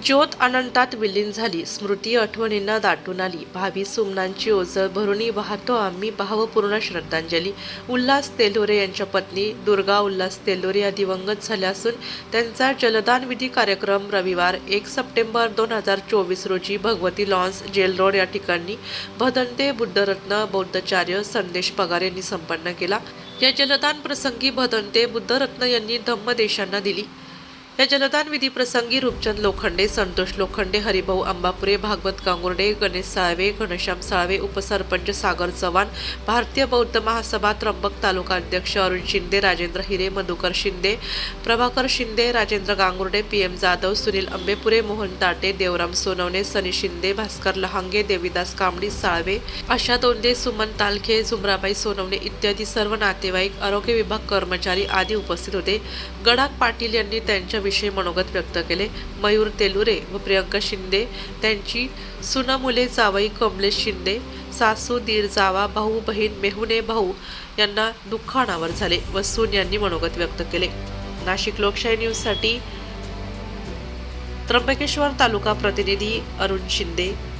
ज्योत अनंतात विलीन झाली, स्मृती आठवणींना दाटून आली, भावी सुमनांची ओझर भरुनी वाहतो आम्ही भावपूर्ण श्रद्धांजली. उल्हास तेल्होरे यांच्या पत्नी दुर्गा उल्हास तेल्होरे या दिवंगत झाल्या असून त्यांचा जलदान विधी कार्यक्रम रविवार 1 सप्टेंबर 2024 रोजी भगवती लॉन्स जेल रोड या ठिकाणी भदंते बुद्धरत्न बौद्धाचार्य संदेश पगार यांनी संपन्न केला. या जलदान प्रसंगी भदंते बुद्धरत्न यांनी धम्मदेशांना दिली. या जलदान विधी प्रसंगी रूपचंद लोखंडे, संतोष लोखंडे, हरिभाऊ अंबापुरे, भागवत गांगुर्डे, गणेश साळवे, घनश्याम साळवे, उपसरपंच सागर चव्हाण, भारतीय बौद्ध महासभा त्र्यंबक तालुका अध्यक्ष अरुण शिंदे, राजेंद्र हिरे, मधुकर शिंदे, प्रभाकर शिंदे, राजेंद्र गांगुर्डे, PM जाधव, सुनील अंबेपुरे, मोहन ताटे, देवराम सोनवणे, सनी शिंदे, भास्कर लहांगे, देवीदास कांबडी साळवे, आशा दोंदे, सुमन तालखे, झुमराबाई सोनवणे इत्यादी सर्व नातेवाईक, आरोग्य विभाग कर्मचारी आदी उपस्थित होते. गडाख पाटील यांनी त्यांच्या विषयी मनोगत व्यक्त केले. मयूर तेलुरे व प्रियंका शिंदे त्यांची सुना मुले जावई कमलेश शिंदे, सासू दीर जावा भाऊ बहीण मेहुणे भाऊ यांना दुःख अनावर झाले व सून यांनी मनोगत व्यक्त केले. नाशिक लोकशाही न्यूजसाठी त्र्यंबकेश्वर तालुका प्रतिनिधी अरुण शिंदे.